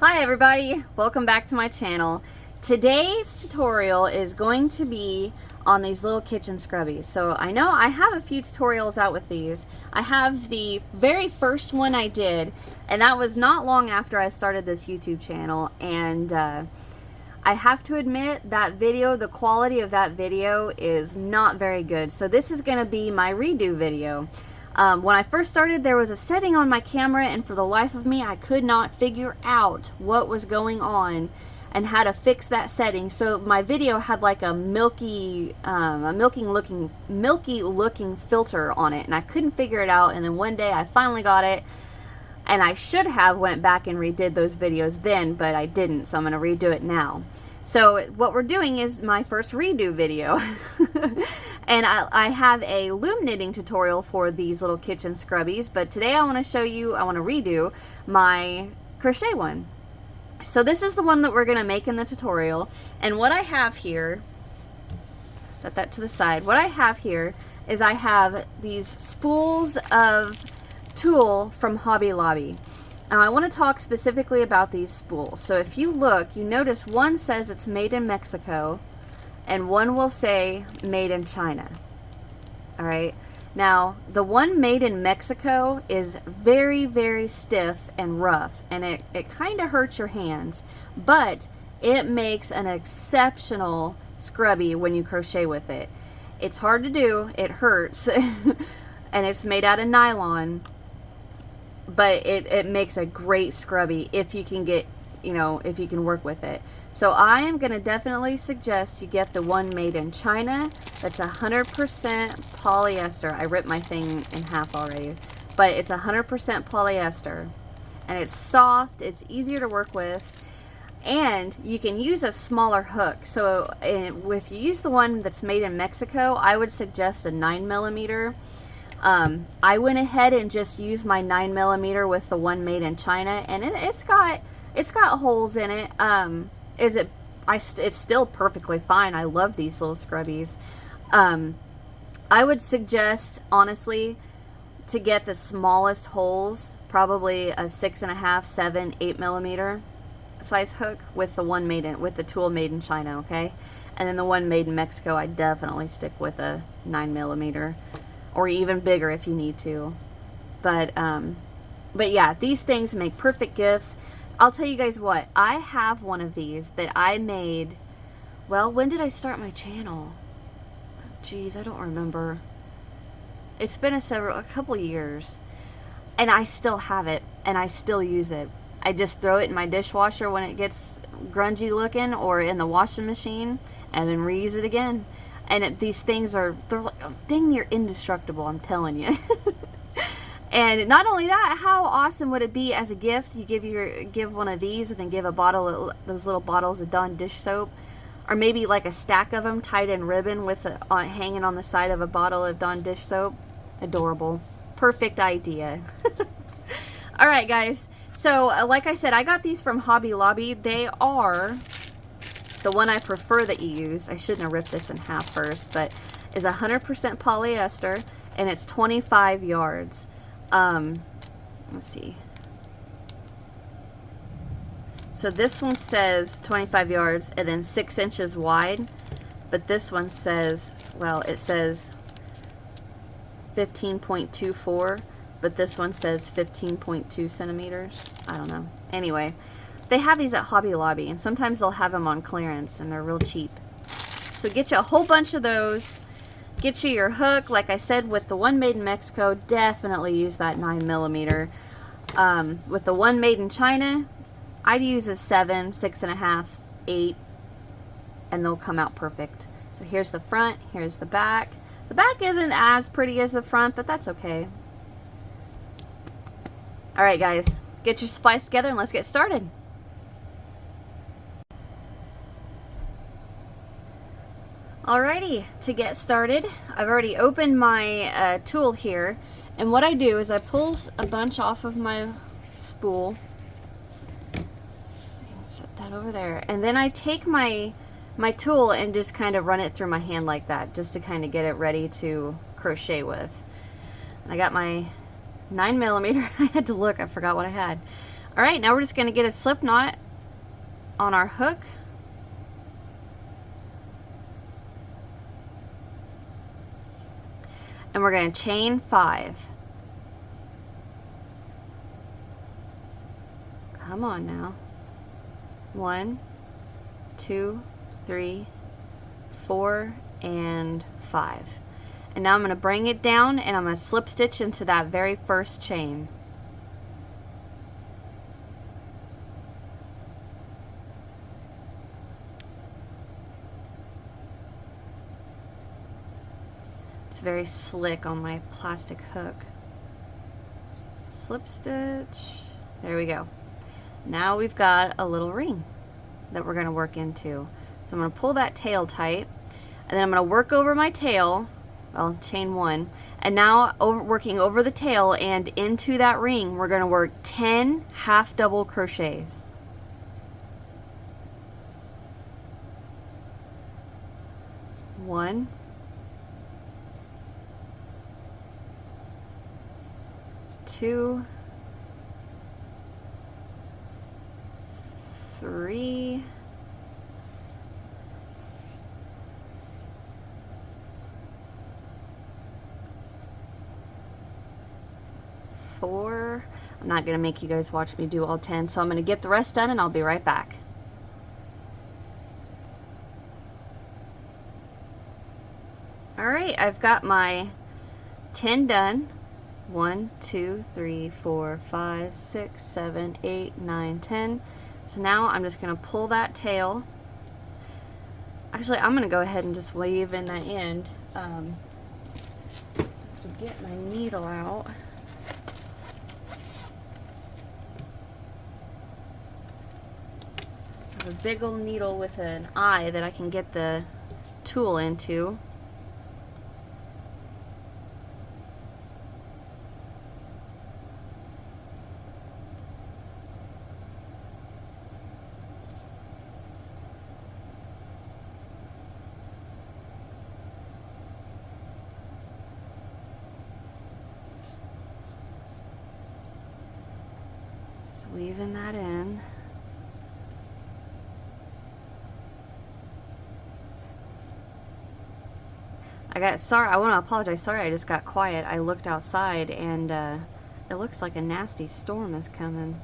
Hi everybody, welcome back to my channel. Today's tutorial is going to be on these little kitchen scrubbies. So I know I have a few tutorials out with these. I have the very first one I did, and that was not long after I started this YouTube channel, and I have to admit that video, the quality of that video is not very good. So this is going to be my redo video. When I first started, there was a setting on my camera, and for the life of me, I could not figure out what was going on and how to fix that setting. So my video had like a milky looking filter on it, and I couldn't figure it out. And then one day I finally got it, and I should have went back and redid those videos then, but I didn't, so I'm going to redo it now. So what we're doing is my first redo video. And I have a loom knitting tutorial for these little kitchen scrubbies, but today I want to show you, I want to redo my crochet one. So this is the one that we're going to make in the tutorial, and what I have here, set that to the side, what I have here is I have these spools of tulle from Hobby Lobby. Now I want to talk specifically about these spools. So if you look, you notice one says it's made in Mexico and one will say made in China. Alright, now the one made in Mexico is very, very stiff and rough, and it kind of hurts your hands, but it makes an exceptional scrubby when you crochet with it. It's hard to do, it hurts, and it's made out of nylon, but it makes a great scrubby if you can get, if you can work with it. So I am going to definitely suggest you get the one made in China. That's 100% polyester. I ripped my thing in half already, but it's 100% polyester, and it's soft, it's easier to work with, and you can use a smaller hook. So if you use the one that's made in Mexico, I would suggest a 9mm. I went ahead and just used my 9mm with the one made in China, and it's got holes in it. It's still perfectly fine. I love these little scrubbies. I would suggest, honestly, to get the smallest holes, probably a 6.5, 7, 8mm size hook with the one made in, with the tool made in China, okay? And then the one made in Mexico, I definitely stick with a 9mm. Or even bigger if you need to. But yeah, these things make perfect gifts. I'll tell you guys what, I have one of these that I made, well, when did I start my channel? Jeez, I don't remember. It's been a couple years, and I still have it, and I still use it. I just throw it in my dishwasher when it gets grungy looking, or in the washing machine, and then reuse it again. And these things they're like dang near indestructible, I'm telling you. And not only that, how awesome would it be as a gift? You give one of these, and then give a bottle of those little bottles of Dawn dish soap, or maybe like a stack of them tied in ribbon with hanging on the side of a bottle of Dawn dish soap. Adorable, perfect idea. All right, guys. So like I said, I got these from Hobby Lobby. They are the one I prefer that you use. I shouldn't have ripped this in half first, but is 100% polyester, and it's 25 yards. Let's see. So this one says 25 yards and then 6 inches wide, but this one says, well, it says 15.24, but this one says 15.2 centimeters. I don't know. Anyway, they have these at Hobby Lobby, and sometimes they'll have them on clearance, and they're real cheap. So get you a whole bunch of those. Get you your hook. Like I said, with the one made in Mexico, definitely use that 9mm. With the one made in China, I'd use a 7, 6.5, 8, and they'll come out perfect. So here's the front, here's the back. The back isn't as pretty as the front, but that's okay. Alright guys, get your supplies together and let's get started. Alrighty, to get started, I've already opened my tool here, and what I do is I pull a bunch off of my spool. Set that over there, and then I take my tool and just kind of run it through my hand like that, just to kind of get it ready to crochet with. And I got my 9mm. I had to look, I forgot what I had. All right, now we're just going to get a slip knot on our hook. And we're going to chain 5. Come on now. 1, 2, 3, 4, and 5. And now I'm going to bring it down and I'm going to slip stitch into that very first chain. It's very slick on my plastic hook. Slip stitch. There we go. Now we've got a little ring that we're going to work into. So I'm going to pull that tail tight, and then I'm going to work over my tail, well, chain 1, and now working over the tail and into that ring, we're going to work 10 half double crochets. One, 2, 3, 4. I'm not going to make you guys watch me do all 10, so I'm going to get the rest done and I'll be right back. Alright, I've got my 10 done. 1, 2, 3, 4, 5, 6, 7, 8, 9, 10. So now I'm just going to pull that tail. Actually, I'm going to go ahead and just weave in the end. So I have to get my needle out. I have a big old needle with an eye that I can get the tool into. Weaving that in. I want to apologize. Sorry, I just got quiet. I looked outside and it looks like a nasty storm is coming.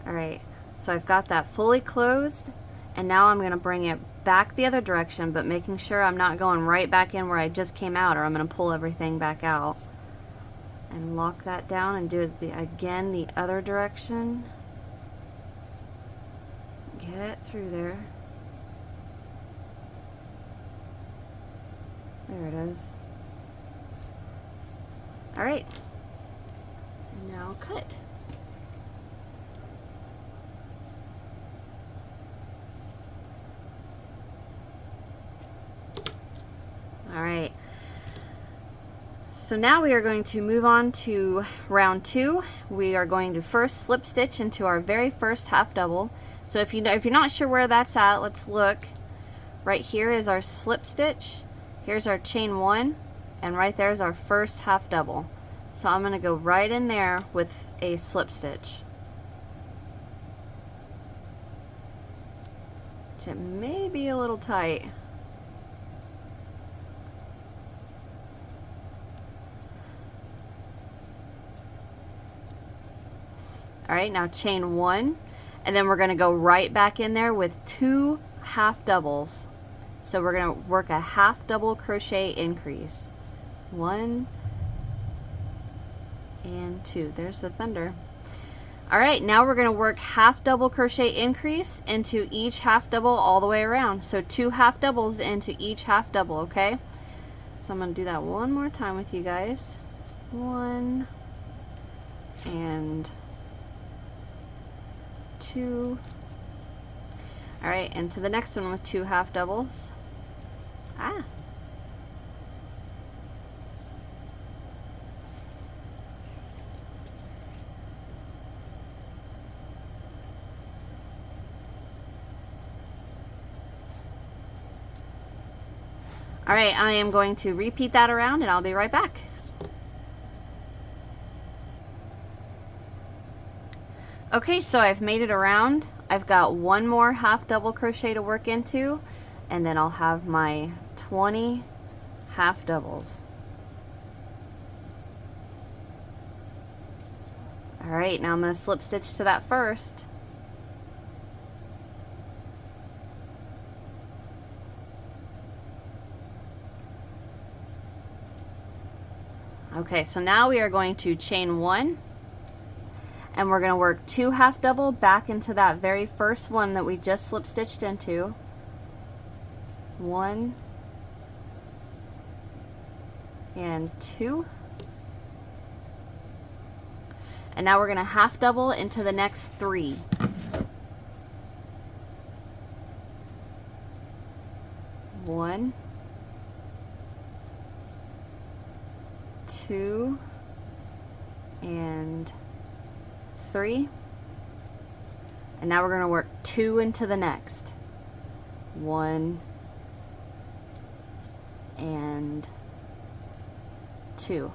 Alright, so I've got that fully closed, and now I'm going to bring it back the other direction, but making sure I'm not going right back in where I just came out, or I'm going to pull everything back out. And lock that down and do it again the other direction. Get it through there. There it is. Alright. And now cut. Alright. So now we are going to move on to round 2. We are going to first slip stitch into our very first half double. So if you're not sure where that's at, let's look. Right here is our slip stitch. Here's our chain 1, and right there is our first half double. So I'm going to go right in there with a slip stitch. Which it may be a little tight. Alright, now chain 1, and then we're going to go right back in there with 2 half doubles. So we're going to work a half double crochet increase. 1 and 2. There's the thunder. Alright, now we're going to work half double crochet increase into each half double all the way around. So 2 half doubles into each half double, okay? So I'm going to do that one more time with you guys. 1 and 2. Alright, and to the next one with 2 half doubles. Alright, I am going to repeat that around and I'll be right back. Okay, so I've made it around. I've got one more half double crochet to work into, and then I'll have my 20 half doubles. All right, now I'm going to slip stitch to that first. Okay, so now we are going to chain 1, and we're going to work 2 half double back into that very first one that we just slip stitched into. 1 and 2. And now we're going to half double into the next 3. 1, 2, and 3. And now we're going to work 2 into the next. 1 and 2.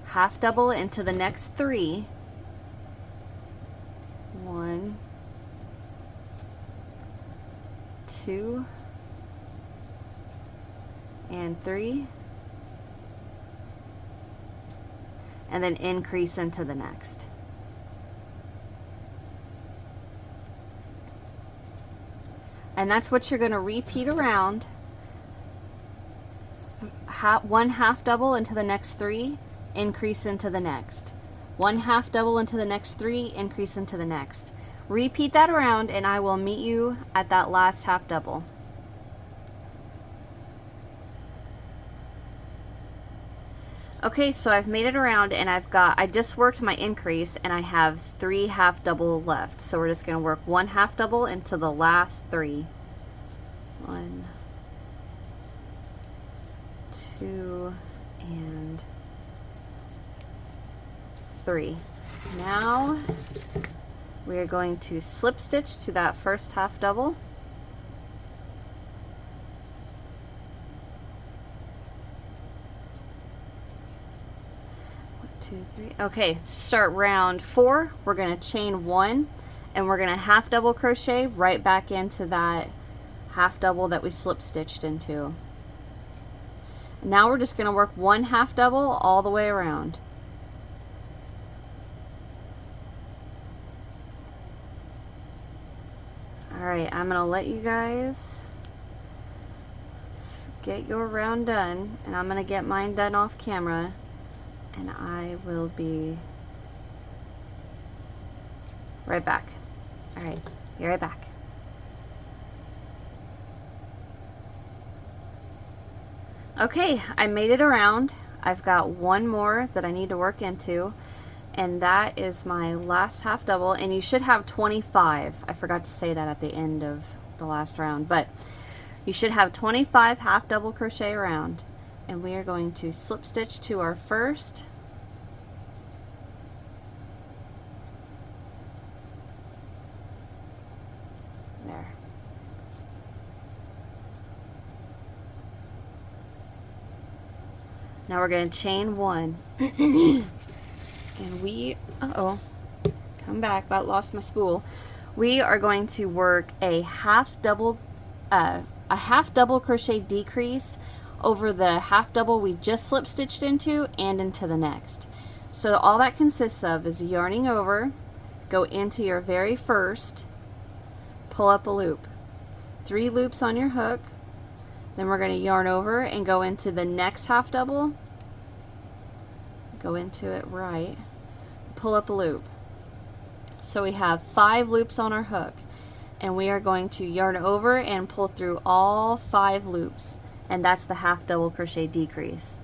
Half double into the next 3. 1, 2, and 3. And then increase into the next. And that's what you're going to repeat around. One half double into the next 3, increase into the next. One half double into the next 3, increase into the next. Repeat that around, and I will meet you at that last half double. Okay, so I've made it around, and I just worked my increase, and I have 3 half double left. So we're just going to work 1 half double into the last 3. 1, 2, and 3. Now we are going to slip stitch to that first half double. Okay, start round 4. We're going to chain 1, and we're going to half double crochet right back into that half double that we slip stitched into. Now we're just going to work 1 half double all the way around. Alright, I'm going to let you guys get your round done, and I'm going to get mine done off camera. And I will be right back. All right, be right back. Okay, I made it around. I've got one more that I need to work into, and that is my last half double, and you should have 25. I forgot to say that at the end of the last round, but you should have 25 half double crochet around. And we are going to slip stitch to our first. There. Now we're going to chain 1. And we, come back, about lost my spool. We are going to work a half double crochet decrease over the half double we just slip stitched into and into the next. So all that consists of is yarning over, go into your very first, pull up a loop, 3 loops on your hook, then we're going to yarn over and go into the next half double, go into it right, pull up a loop. So we have 5 loops on our hook, and we are going to yarn over and pull through all 5 loops. And that's the half double crochet decrease.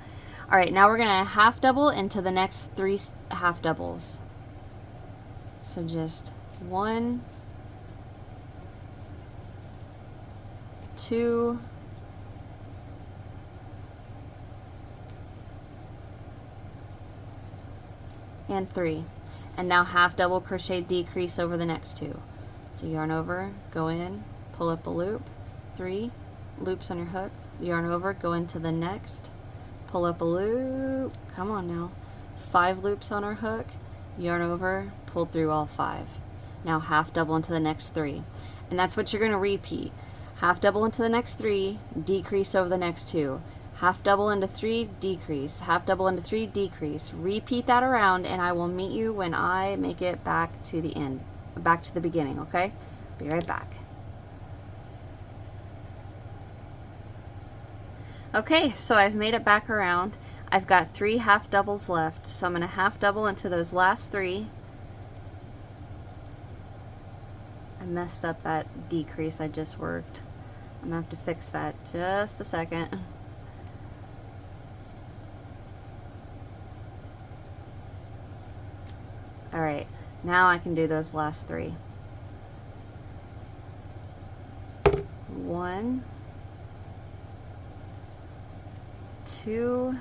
All right, now we're going to half double into the next 3 half doubles. So just 1, 2, and 3. And now half double crochet decrease over the next 2. So yarn over, go in, pull up a loop, 3 loops on your hook, yarn over, go into the next, pull up a loop, come on now, 5 loops on our hook, yarn over, pull through all 5. Now half double into the next 3, and that's what you're going to repeat. Half double into the next 3, decrease over the next 2, half double into 3, decrease, half double into 3, decrease. Repeat that around, and I will meet you when I make it back to the end, back to the beginning, okay? Be right back. Okay, so I've made it back around. I've got 3 half doubles left, so I'm going to half double into those last 3. I messed up that decrease I just worked. I'm going to have to fix that just a second. Alright, now I can do those last 3. 1, 2,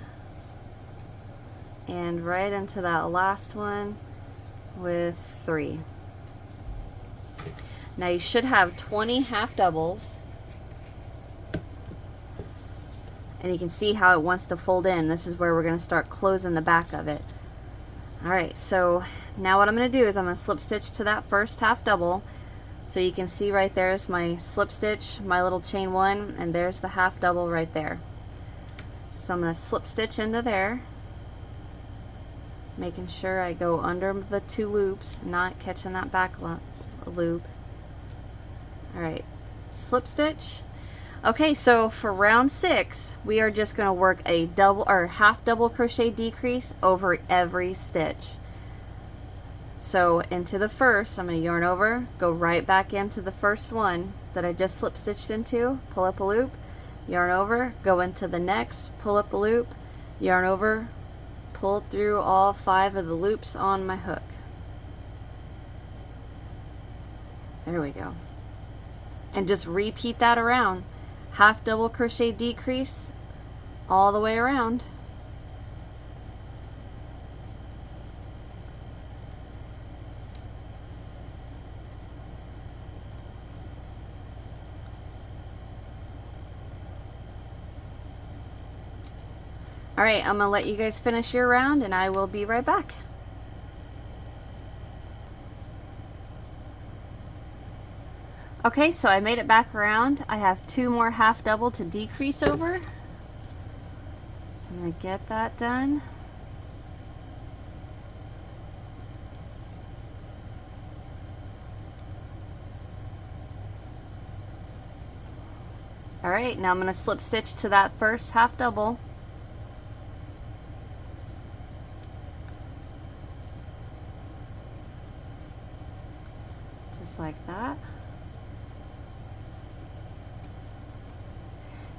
and right into that last one with 3. Now you should have 20 half doubles, and you can see how it wants to fold in. This is where we're going to start closing the back of it. Alright, so now what I'm going to do is I'm going to slip stitch to that first half double. So you can see right there's my slip stitch, my little chain 1, and there's the half double right there. So I'm going to slip stitch into there, making sure I go under the 2 loops, not catching that back loop. Alright, slip stitch. Okay, so for round 6, we are just going to work a double or half double crochet decrease over every stitch. So into the first, I'm going to yarn over, go right back into the first one that I just slip stitched into, pull up a loop, yarn over, go into the next, pull up a loop, yarn over, pull through all 5 of the loops on my hook. There we go. And just repeat that around. Half double crochet decrease all the way around. Alright, I'm going to let you guys finish your round and I will be right back. Okay, so I made it back around. I have 2 more half double to decrease over. So I'm going to get that done. Alright, now I'm going to slip stitch to that first half double. Just like that.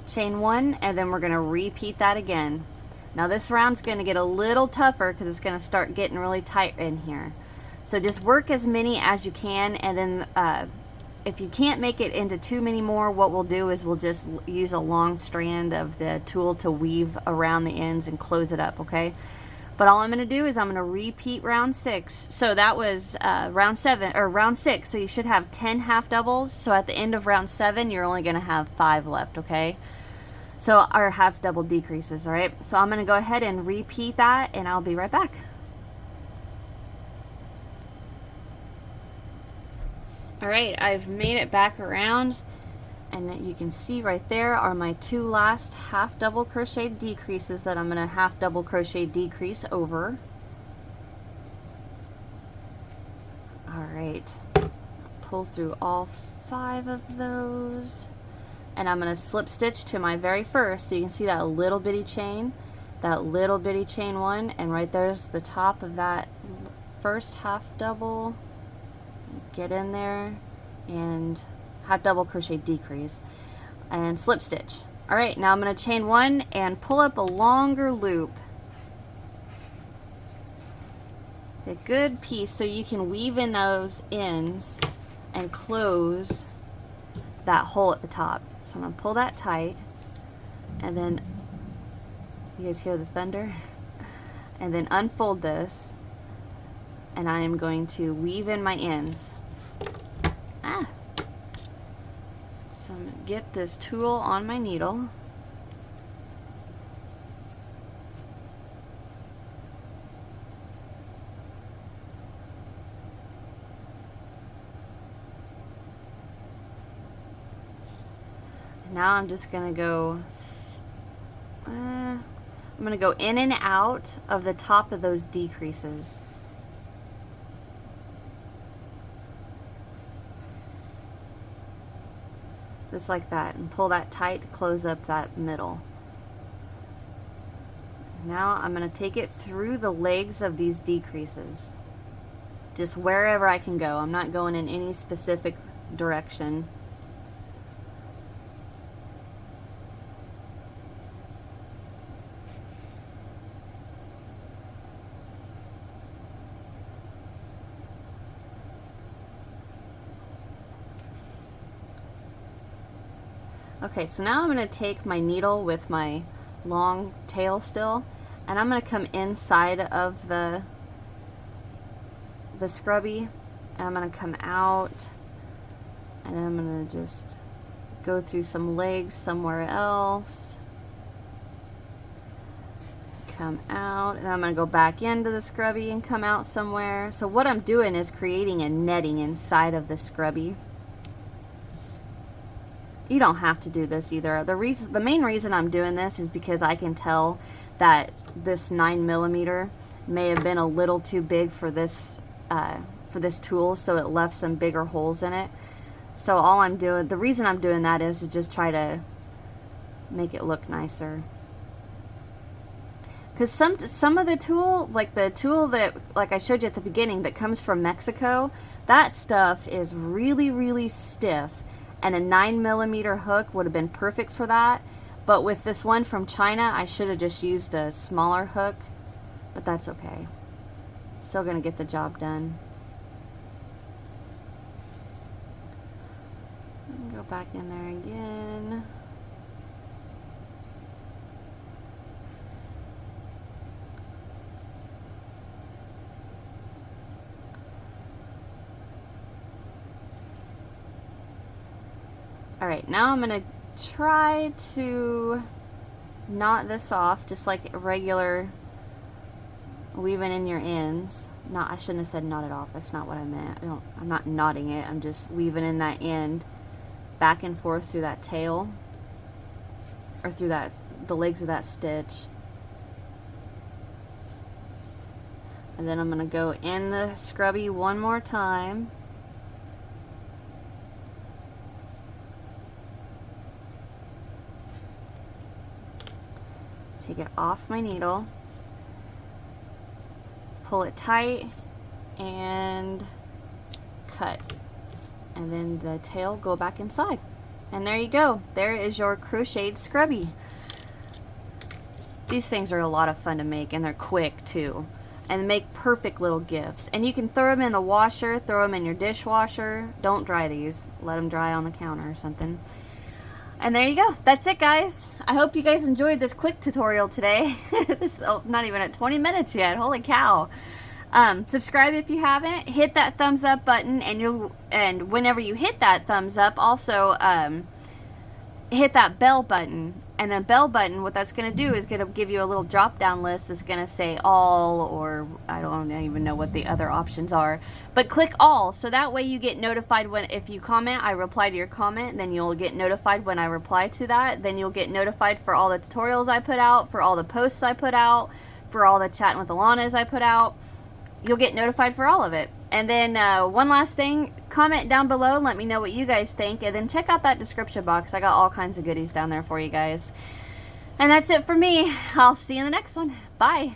Chain 1, and then we're going to repeat that again. Now this round's going to get a little tougher because it's going to start getting really tight in here. So just work as many as you can, and then if you can't make it into too many more, what we'll do is we'll just use a long strand of the tulle to weave around the ends and close it up, okay? But all I'm going to do is I'm going to repeat round 6. So that was round 7 or round 6. So you should have 10 half doubles. So at the end of round 7, you're only going to have 5 left, okay? So our half double decreases, all right? So I'm going to go ahead and repeat that, and I'll be right back. All right, I've made it back around, and you can see right there are my 2 last half double crochet decreases that I'm going to half double crochet decrease over. All right, pull through all 5 of those, and I'm going to slip stitch to my very first, so you can see that little bitty chain 1, and right there's the top of that first half double. Get in there and half double crochet decrease and slip stitch. All right, now I'm going to chain 1 and pull up a longer loop. It's a good piece so you can weave in those ends and close that hole at the top. So I'm going to pull that tight, and then you guys hear the thunder, and then unfold this, and I am going to weave in my ends. So I'm going to get this tulle on my needle. Now I'm just gonna go, I'm gonna go in and out of the top of those decreases. Just like that, and pull that tight to close up that middle. Now I'm going to take it through the legs of these decreases. Just wherever I can go. I'm not going in any specific direction. Okay, so now I'm going to take my needle with my long tail still, and I'm going to come inside of the scrubby, and I'm going to come out, and then I'm going to just go through some legs somewhere else, come out, and then I'm going to go back into the scrubby and come out somewhere. So what I'm doing is creating a netting inside of the scrubby. You don't have to do this either. The main reason I'm doing this is because I can tell that this 9mm may have been a little too big for this tool, so it left some bigger holes in it. So all I'm doing, the reason I'm doing that is to just try to make it look nicer. Because some of the tool, like the tool that, like I showed you at the beginning, that comes from Mexico, that stuff is really, really stiff. And a 9mm hook would have been perfect for that. But with this one from China, I should have just used a smaller hook. But that's okay. Still going to get the job done. Go back in there again. Alright, now I'm going to try to knot this off just like a regular weaving in your ends. I shouldn't have said knot it off. That's not what I meant. I'm not knotting it. I'm just weaving in that end back and forth through that tail, or through the legs of that stitch. And then I'm going to go in the scrubby one more time. Take it off my needle, pull it tight, and cut. And then the tail go back inside. And there you go. There is your crocheted scrubby. These things are a lot of fun to make, and they're quick too. And make perfect little gifts. And you can throw them in the washer, throw them in your dishwasher. Don't dry these. Let them dry on the counter or something. And there you go. That's it, guys. I hope you guys enjoyed this quick tutorial today. This is not even at 20 minutes yet. Holy cow. Subscribe if you haven't. Hit that thumbs up button, and whenever you hit that thumbs up, also hit that bell button. And the bell button, what that's going to do is going to give you a little drop down list that's going to say all, or I don't even know what the other options are. But click all, so that way you get notified when, if you comment, I reply to your comment, then you'll get notified when I reply to that. Then you'll get notified for all the tutorials I put out, for all the posts I put out, for all the chatting with Alanas I put out. You'll get notified for all of it. And then one last thing, comment down below and let me know what you guys think. And then check out that description box. I got all kinds of goodies down there for you guys. And that's it for me. I'll see you in the next one. Bye.